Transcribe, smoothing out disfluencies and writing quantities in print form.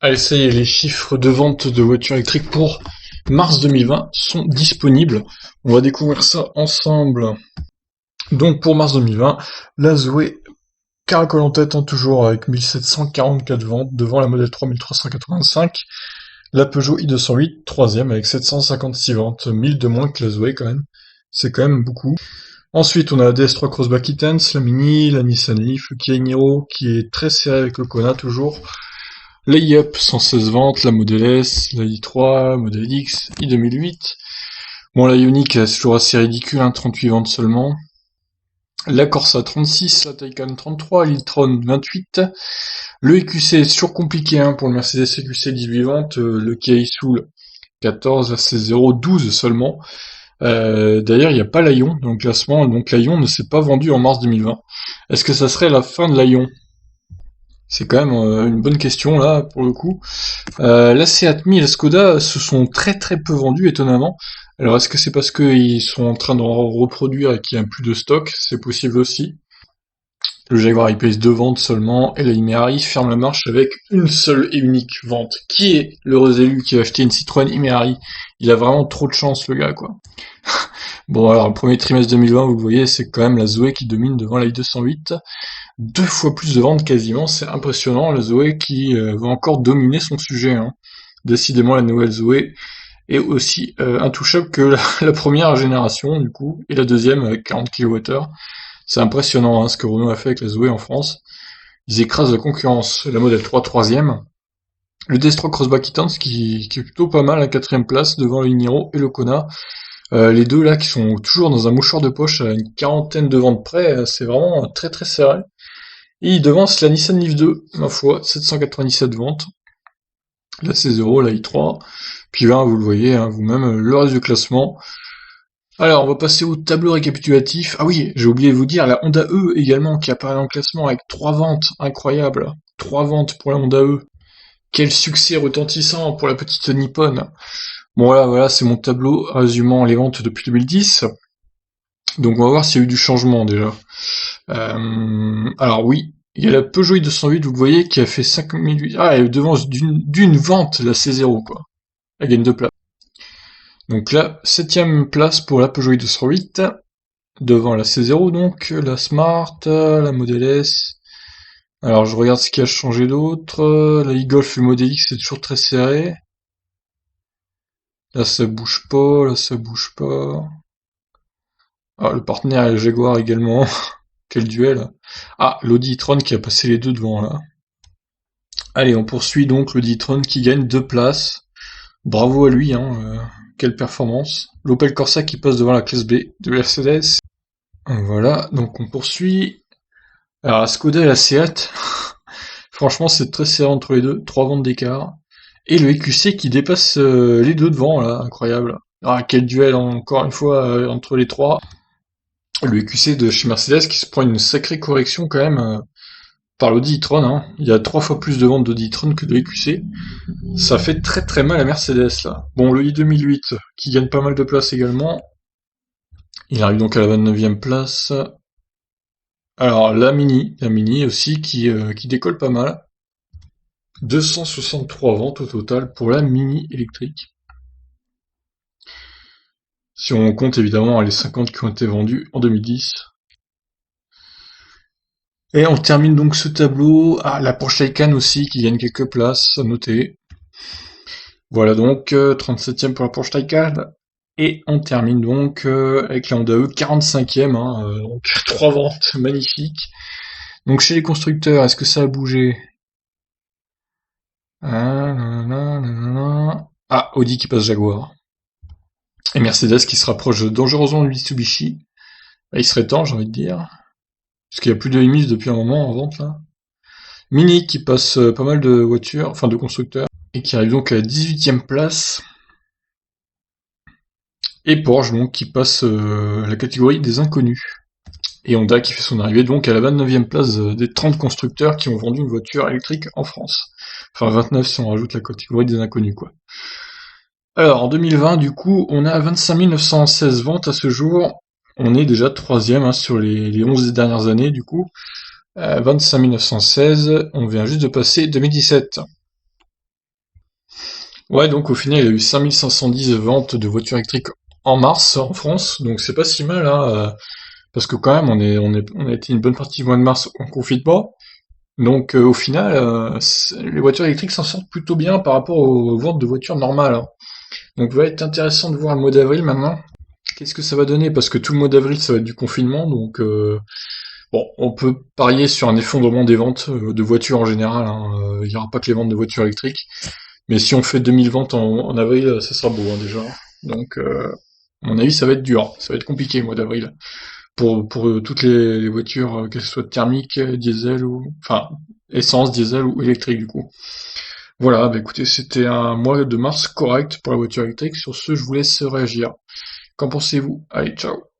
Allez, ça y est, les chiffres de vente de voitures électriques pour mars 2020 sont disponibles. On va découvrir ça ensemble. Donc pour mars 2020, la Zoé caracole en tête, hein, toujours avec 1744 ventes devant la Model 3 1385. La Peugeot i208, troisième avec 756 ventes, 1000 de moins que la Zoé quand même. C'est quand même beaucoup. Ensuite, on a la DS3 Crossback E-Tense, la Mini, la Nissan Leaf, le Kia Niro qui est très serré avec le Kona toujours. La i-Up, 116 ventes, la Model S, la i3, Model X, i2008. Bon, la Ioniq, c'est toujours assez ridicule, hein, 38 ventes seulement. La Corsa 36, la Taycan 33, l'e-tron 28. Le EQC est toujours compliqué, hein, pour le Mercedes EQC 18 ventes, le Kia Soul 14, la C0 12 seulement. D'ailleurs, il n'y a pas l'Aion dans le classement, donc l'Aion ne s'est pas vendu en mars 2020. Est-ce que ça serait la fin de l'Aion? C'est quand même une bonne question là, pour le coup. La Seat Mii et la Skoda se sont très très peu vendus, étonnamment. Alors est-ce que c'est parce qu'ils sont en train d'en reproduire et qu'il n'y a plus de stock? C'est possible aussi. Le Jaguar I-Pace 2 ventes seulement, et la Imehari ferme la marche avec une seule et unique vente. Qui est l'heureux élu qui a acheté une Citroën Imehari? Il a vraiment trop de chance, le gars, quoi. Bon, alors, le premier trimestre 2020, vous le voyez, c'est quand même la Zoé qui domine devant la i208. 2 fois plus de ventes quasiment, c'est impressionnant, la Zoé qui va encore dominer son sujet, hein. Décidément, la nouvelle Zoé est aussi intouchable que la première génération, du coup, et la deuxième avec 40 kWh. C'est impressionnant, hein, ce que Renault a fait avec la Zoé en France. Ils écrasent la concurrence. La Model 3, troisième. Le DS3 Crossback E-Tense qui est plutôt pas mal à quatrième place devant le Niro et le Kona. Les deux là qui sont toujours dans un mouchoir de poche à une quarantaine de ventes près, c'est vraiment très très serré. Et il devance la Nissan Leaf 2, ma foi, 797 ventes. La C0, la i3. Puis là, vous le voyez, hein, vous-même, le reste du classement. Alors, on va passer au tableau récapitulatif. Ah oui, j'ai oublié de vous dire, la Honda E également, qui apparaît dans le classement avec 3 ventes, incroyable. 3 ventes pour la Honda E. Quel succès retentissant pour la petite Nippon. Bon voilà, c'est mon tableau résumant les ventes depuis 2010. Donc on va voir s'il y a eu du changement déjà. Alors oui, il y a la Peugeot i208, vous le voyez, qui a fait 5008. Ah, elle devance d'une vente la C0, quoi. Elle gagne 2 places. Donc là, 7ème place pour la Peugeot i208, devant la C0 donc, la Smart, la Model S. Alors je regarde ce qui a changé d'autre. La e-Golf et le Model X c'est toujours très serré. Là ça bouge pas, là ça bouge pas. Ah, le partenaire est le Jaguar également. Quel duel. Ah, l'Audi e-tron qui a passé les deux devant là. Allez, on poursuit donc l'Audi e-tron qui gagne 2 places. Bravo à lui, hein. Quelle performance. L'Opel Corsa qui passe devant la classe B de Mercedes. Voilà, donc on poursuit. Alors la Skoda et la Seat, franchement c'est très serré entre les deux, 3 ventes d'écart. Et le EQC qui dépasse les deux devant là, incroyable. Ah quel duel encore une fois entre les trois. Le EQC de chez Mercedes qui se prend une sacrée correction quand même par l'Audi e-tron, hein. Il y a 3 fois plus de ventes d'Audi e-tron que de EQC. Ça fait très très mal à Mercedes là. Bon, le i2008 qui gagne pas mal de place également. Il arrive donc à la 29e place. Alors la Mini aussi qui décolle pas mal. 263 ventes au total pour la Mini électrique. Si on compte évidemment les 50 qui ont été vendus en 2010. Et on termine donc ce tableau. Ah, la Porsche Taycan aussi qui gagne quelques places, à noter. Voilà donc, 37e pour la Porsche Taycan. Et on termine donc avec la Honda E, 45e, hein, donc 3 ventes, magnifiques. Donc chez les constructeurs, est-ce que ça a bougé? Ah, Audi qui passe Jaguar. Et Mercedes qui se rapproche dangereusement de Mitsubishi. Bah, il serait temps, j'ai envie de dire. Parce qu'il n'y a plus de Imus depuis un moment en vente, là. Mini qui passe pas mal de voitures, enfin de constructeurs, et qui arrive donc à la 18e place. Et Porsche donc qui passe la catégorie des inconnus. Et Honda qui fait son arrivée donc à la 29e place des 30 constructeurs qui ont vendu une voiture électrique en France. Enfin 29 si on rajoute la catégorie des inconnus, quoi. Alors en 2020 du coup on a 25 916 ventes à ce jour. On est déjà troisième, hein, sur les 11 dernières années du coup. 25 916, on vient juste de passer 2017. Ouais, donc au final, il y a eu 5510 ventes de voitures électriques en mars en France, donc c'est pas si mal, hein, parce que quand même, on a été une bonne partie du mois de mars en confinement. Donc au final, les voitures électriques s'en sortent plutôt bien par rapport aux ventes de voitures normales, hein. Donc va être intéressant de voir le mois d'avril maintenant. Qu'est-ce que ça va donner? Parce que tout le mois d'avril, ça va être du confinement, donc bon, on peut parier sur un effondrement des ventes de voitures en général, hein. Il n'y aura pas que les ventes de voitures électriques. Mais si on fait 2000 ventes en avril, ça sera beau, hein, déjà. Donc, à mon avis, ça va être dur. Ça va être compliqué le mois d'avril. Pour toutes les voitures, qu'elles soient thermiques, diesel ou... Enfin, essence, diesel ou électrique, du coup. Voilà, bah écoutez, c'était un mois de mars correct pour la voiture électrique. Sur ce, je vous laisse réagir. Qu'en pensez-vous? Allez, ciao.